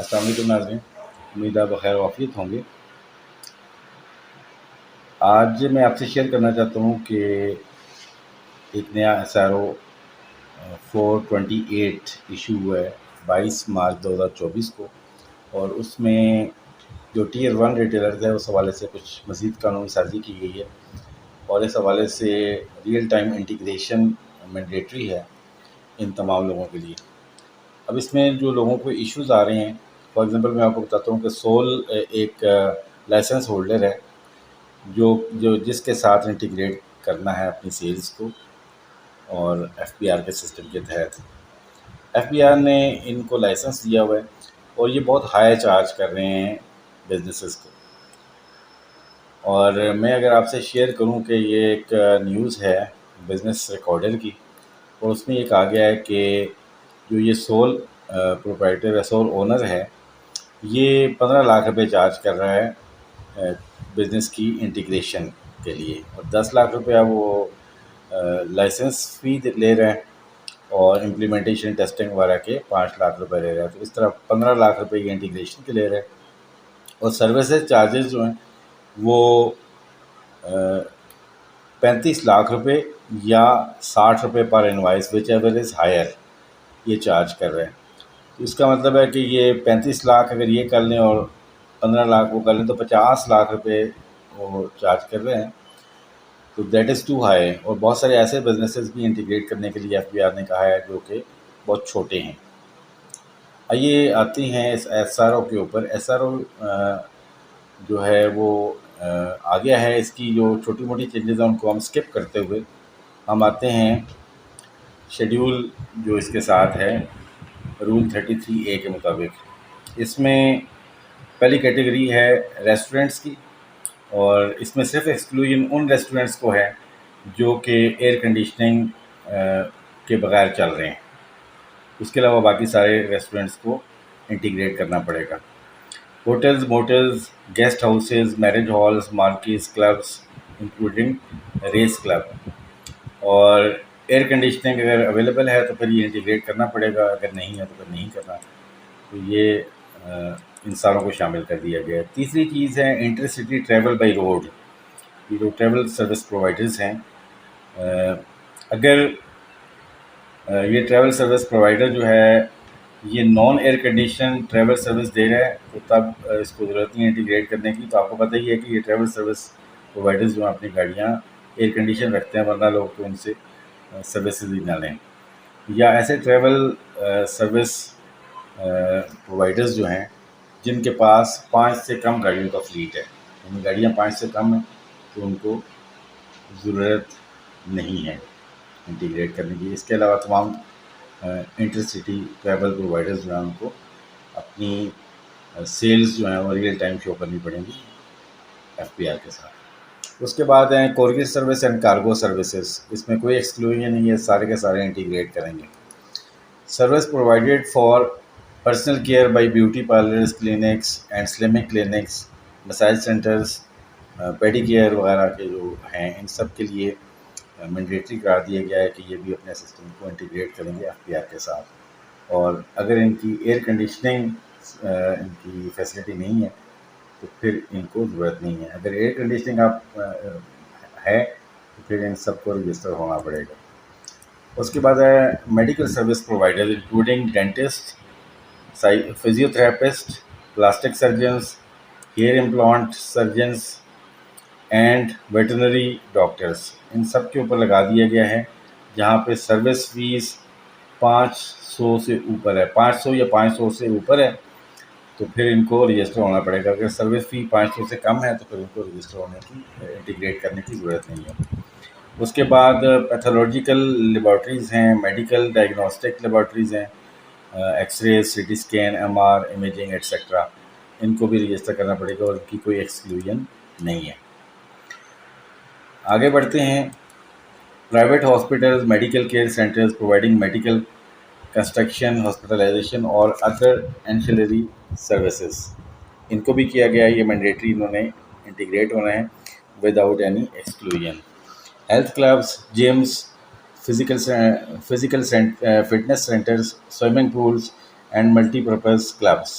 अस्सलाम वालेकुम नाज़रीन, उम्मीद आप बखैर वाफ़ियत होंगे। आज मैं आपसे शेयर करना चाहता हूँ कि एक नया SRO 428 इशू हुआ है 22 मार्च 2024 को, और उसमें जो टियर 1 रिटेलर्स है उस हवाले से कुछ मज़ीद कानूनी साज़ी की गई है, और इस हवाले से रियल टाइम इंटीग्रेशन मैंडेटरी है इन तमाम लोगों के लिए। अब इसमें जो लोगों को इश्यूज़ आ रहे हैं, फॉर एग्ज़ाम्पल मैं आपको बताता हूँ कि सोल एक लाइसेंस होल्डर है जो जो जिसके साथ इंटीग्रेट करना है अपनी सेल्स को, और FBR के सिस्टम के तहत FBR ने इनको लाइसेंस दिया हुआ है, और ये बहुत हाई चार्ज कर रहे हैं बिजनेसेस को। और मैं अगर आपसे शेयर करूं कि ये एक न्यूज़ है बिज़नेस रिकॉर्डर की, और उसमें एक आ गया है कि जो ये सोल प्रोप्राइटर है, सोल ओनर है, ये 15 लाख रुपए चार्ज कर रहा है बिज़नेस की इंटीग्रेशन के लिए, और 10 लाख रुपया वो लाइसेंस फ़ी ले रहे हैं, और इम्प्लीमेंटेशन टेस्टिंग वगैरह के 5 लाख रुपए ले रहे हैं। तो इस तरह 15 लाख रुपए ये इंटीग्रेशन के ले रहे हैं, और सर्विसेज चार्जेस जो हैं वो 35 लाख रुपए या 60 रुपए पर invoice, whichever is higher, ये चार्ज कर रहे हैं। तो इसका मतलब है कि ये 35 लाख अगर ये कर लें और 15 लाख वो कर लें, तो 50 लाख रुपए वो चार्ज कर रहे हैं। तो दैट इज़ टू हाई, और बहुत सारे ऐसे बिजनेसेस भी इंटीग्रेट करने के लिए FBR ने कहा है जो कि बहुत छोटे हैं। आइए आते हैं इस SRO के ऊपर। SRO जो है वो आ गया है, इसकी जो छोटी मोटी चेंजेस हैं उनको हम स्किप करते हुए हम आते हैं शेड्यूल जो इसके साथ है रूल 33A के मुताबिक। इसमें पहली कैटेगरी है रेस्टोरेंट्स की, और इसमें सिर्फ एक्सक्लूजन उन रेस्टोरेंट्स को है जो कि एयर कंडीशनिंग के बगैर चल रहे हैं। उसके अलावा बाकी सारे रेस्टोरेंट्स को इंटीग्रेट करना पड़ेगा। Hotels, motels, guest houses, marriage halls, markets, clubs including race club, और एयर कंडीशनिंग अगर अवेलेबल है तो फिर ये इंटीग्रेट करना पड़ेगा, अगर नहीं है तो फिर नहीं करना। तो ये इन सारों को शामिल कर दिया गया है। तीसरी चीज़ है इंटरसिटी ट्रैवल बाई रोड। ये जो ट्रैवल सर्विस प्रोवाइडर्स हैं, अगर ये ट्रैवल सर्विस प्रोवाइडर जो है ये non air condition travel service दे रहा है, तो तब इसको ज़रूरत नहीं है इंटीग्रेट करने की। तो आपको पता ही है कि ये ट्रैवल सर्विस प्रोवाइडर्स जो हैं अपनी गाड़ियाँ एयर कंडीशन रखते हैं, वरना लोग तो उनसे सर्विसेज ही ना लें। या ऐसे ट्रैवल सर्विस प्रोवाइडर्स जो हैं जिनके पास 5 से कम गाड़ियों का फ्लीट है, यानी गाड़ियाँ 5 से कम हैं, तो उनको ज़रूरत नहीं है इंटीग्रेट करने की। इसके अलावा तमाम इंटरसिटी ट्रैवल प्रोवाइडर्स जो हैं उनको अपनी सेल्स जो हैं वो रियल टाइम शो करनी पड़ेंगी FBR के साथ। उसके बाद हैं courier service and cargo services. इसमें कोई एक्सक्लूजन नहीं है, सारे के सारे इंटीग्रेट करेंगे। Service provided for personal care by beauty parlours, clinics and slimming clinics, massage centres, pedicure वगैरह के जो हैं, इन सब के लिए मैंडेटरी करार दिया गया है कि ये भी अपने सिस्टम को इंटीग्रेट करेंगे FBR के साथ। और अगर इनकी एयर कंडीशनिंग इनकी फैसिलिटी नहीं है तो फिर इनको ज़रूरत नहीं है। अगर एयर कंडीशनिंग आप है तो फिर इन सबको रजिस्टर होना पड़ेगा। उसके बाद है medical service provider including dentist, physiotherapist, plastic surgeons, hair implant surgeons and veterinary doctors. इन सब के ऊपर लगा दिया गया है जहाँ पे सर्विस फीस 500 से ऊपर है, 500 या 500 से ऊपर है, तो फिर इनको रजिस्टर होना पड़ेगा। अगर सर्विस फ़ी 500 से कम है तो फिर इनको रजिस्टर होने की, इंटीग्रेट करने की ज़रूरत नहीं है। उसके बाद पैथोलॉजिकल लेबॉर्ट्रीज़ हैं, मेडिकल डायग्नोस्टिक लेबॉर्ट्रीज़ हैं, X ray, CT scan, MR imaging etcetera, इनको भी रजिस्टर करना पड़ेगा, और इनकी कोई एक्सक्लूजन नहीं है। आगे बढ़ते हैं। Private hospitals, medical care centres providing medical construction, hospitalisation और अदर एंसिलरी सर्विसेज, इनको भी किया गया है, ये मैंडेटरी इन्होंने इंटीग्रेट होना है without any exclusion. Health clubs, gyms, physical fitness centres, swimming pools and multipurpose clubs,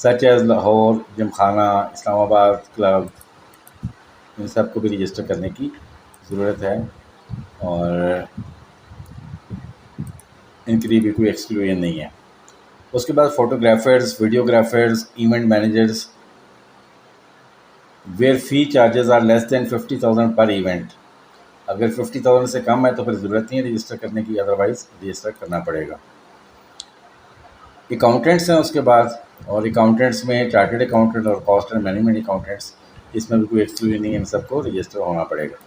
such as Lahore, Gymkhana, Islamabad club, इन सब को भी रजिस्टर करने की ज़रूरत है और इनके लिए भी कोई एक्सक्लूजन नहीं है। उसके बाद photographers, videographers, event managers where fee charges are less than 50,000 per event. अगर 50,000 से कम है तो फिर ज़रूरत नहीं है रजिस्टर करने की, अदरवाइज़ रजिस्टर करना पड़ेगा। अकाउंटेंट्स हैं उसके बाद, और अकाउंटेंट्स में चार्टर्ड अकाउंटेंट और कॉस्ट एंड मैनेजमेंट अकाउंटेंट्स, इसमें भी कोई एक्सक्लूजन नहीं है, इन सबको रजिस्टर होना पड़ेगा।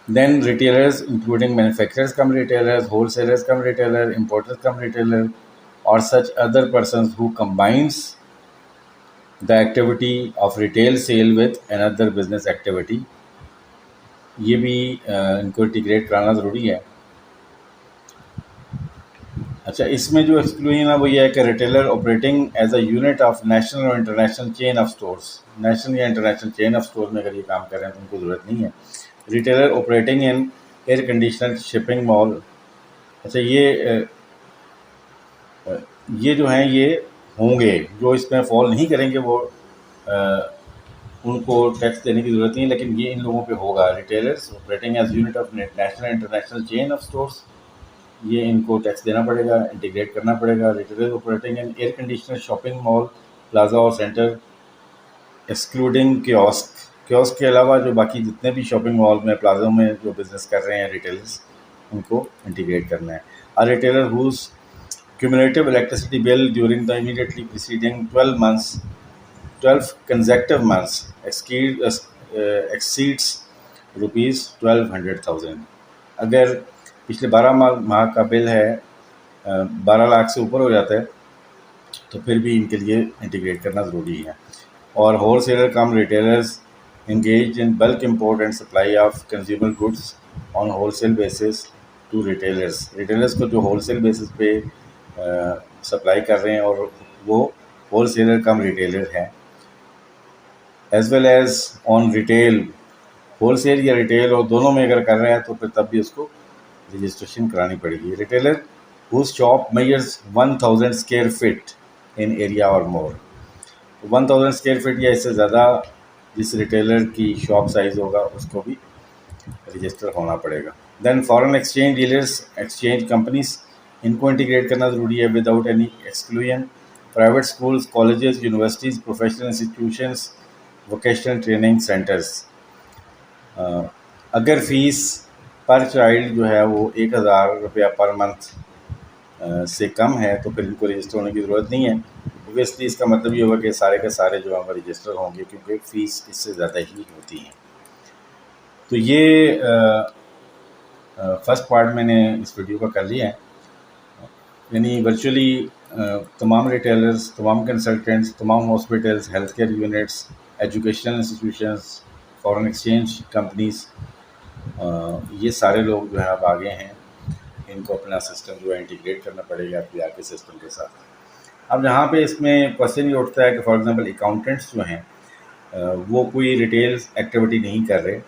देन रिटेलर्स इंक्लूडिंग मैन्युफैक्चरर्स कम रिटेलर्स, होलसेलर्स कम रिटेलर, इम्पोर्टर्स कम रिटेलर और such other persons who combines the activity of retail sale with another business activity, ये भी इनको इंटीग्रेट कराना ज़रूरी है। अच्छा, इसमें जो एक्सक्लूजन है वो ये है कि retailer operating as a unit of national और international chain of stores, national या इंटरनेशनल चेन ऑफ स्टोर में अगर ये काम कर रहे हैं तो उनको ज़रूरत नहीं है। Retailer operating in air conditioner shipping mall, अच्छा ये जो हैं ये होंगे, जो इसमें फॉल नहीं करेंगे वो उनको टैक्स देने की ज़रूरत नहीं है, लेकिन ये इन लोगों पे होगा। Retailers operating as unit of national international chain of stores, ये इनको टैक्स देना पड़ेगा, इंटीग्रेट करना पड़ेगा। Retailers operating in air conditioner shopping mall, plaza और सेंटर एक्सक्लूडिंग कियोस्क, कियोस्क के अलावा जो बाकी जितने भी शॉपिंग मॉल में, प्लाजा में जो बिज़नेस कर रहे हैं रिटेलर्स, उनको इंटीग्रेट करना है। A retailer whose cumulative electricity bill during the immediately preceding 12 consecutive months exceeds rupees 1200,000। अगर पिछले 12 माह का बिल है 12 लाख से ऊपर हो जाता है तो फिर भी इनके लिए इंटीग्रेट करना ज़रूरी है। और wholesaler come retailers engaged in bulk import and supply of consumer goods on wholesale basis to retailers, retailers को जो होलसेल बेसिस पे सप्लाई कर रहे हैं और वो होलसेलर कम रिटेलर हैं, as well as on retail, wholesale या रिटेल और दोनों में अगर कर रहे हैं तो फिर तब भी उसको रजिस्ट्रेशन करानी पड़ेगी। Retailer whose shop measures 1000 square feet in area और मोर, 1000 स्क्वायर फीट या इससे ज़्यादा जिस रिटेलर की शॉप साइज़ होगा उसको भी रजिस्टर होना पड़ेगा। Then foreign exchange dealers, exchange companies, इनको इंटीग्रेट करना ज़रूरी है without any exclusion. Private schools, colleges, universities, professional institutions, vocational training centres, अगर फ़ीस पर चाइल्ड जो है वो 1000 रुपया पर मंथ से कम है तो फिर इनको रजिस्टर होने की ज़रूरत नहीं है। ओबियसली इसका मतलब ये होगा कि सारे के सारे जो है रजिस्टर होंगे, क्योंकि फ़ीस इससे ज़्यादा ही होती है। तो ये फर्स्ट पार्ट मैंने इस वीडियो का कर लिया है, यानी वर्चुअली तमाम रिटेलर्स, तमाम कंसल्टेंट्स, तमाम hospitals, health care units, educational institutions, foreign exchange companies, ये सारे लोग जो है अब आगे हैं, इनको अपना सिस्टम जो है इंटीग्रेट करना पड़ेगा FBR के सिस्टम के साथ। अब यहाँ पे इसमें क्वेश्चन ये उठता है कि फॉर एग्जांपल अकाउंटेंट्स जो हैं वो कोई रिटेल एक्टिविटी नहीं कर रहे,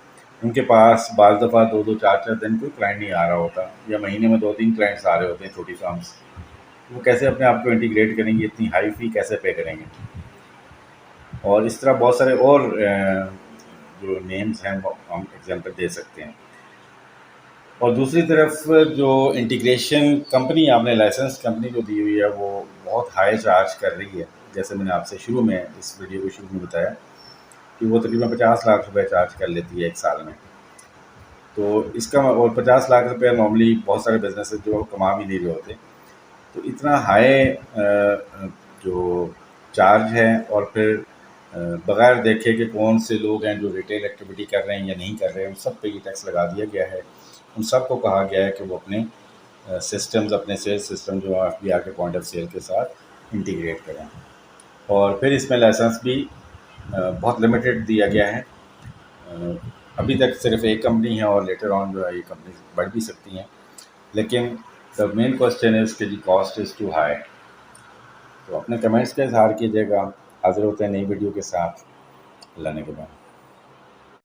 उनके पास बाज़ दफ़ा 2-2, 4-4 दिन कोई क्लाइंट नहीं आ रहा होता, या महीने में 2-3 क्लाइंट्स आ रहे होते हैं छोटी फर्म्स, वो कैसे अपने आप को इंटीग्रेट करेंगे, इतनी हाई फ़ी कैसे पे करेंगे। और इस तरह बहुत सारे और जो नेम्स हैं वो हम एग्जांपल दे सकते हैं। और दूसरी तरफ जो इंटीग्रेशन कंपनी आपने लाइसेंस कंपनी जो दी हुई है वो बहुत हाई चार्ज कर रही है, जैसे मैंने आपसे शुरू में इस वीडियो के शुरू में बताया कि वो तकरीबन 50 लाख रुपए चार्ज कर लेती है एक साल में। तो इसका और 50 लाख रुपया नॉर्मली बहुत सारे बिजनेस जो कमा भी नहीं रहे होते, तो इतना हाई जो चार्ज है, और फिर बगैर देखे कि कौन से लोग हैं जो रिटेल एक्टिविटी कर रहे हैं या नहीं कर रहे हैं, उन सब पे ये टैक्स लगा दिया गया है। उन सबको कहा गया है कि वो अपने सिस्टम्स, अपने सेल्स सिस्टम जो FBR के पॉइंट ऑफ सेल के साथ इंटीग्रेट करें। और फिर इसमें लाइसेंस भी बहुत लिमिटेड दिया गया है, अभी तक सिर्फ एक कंपनी है और लेटर ऑन जो है ये कंपनी बढ़ भी सकती हैं, लेकिन द मेन क्वेश्चन है इसके जी कॉस्ट इज़ टू हाई। तो अपने कमेंट्स का इजहार कीजिएगा। हाज़िर होते हैं नई वीडियो के साथ। अल्लाह ने के बाद।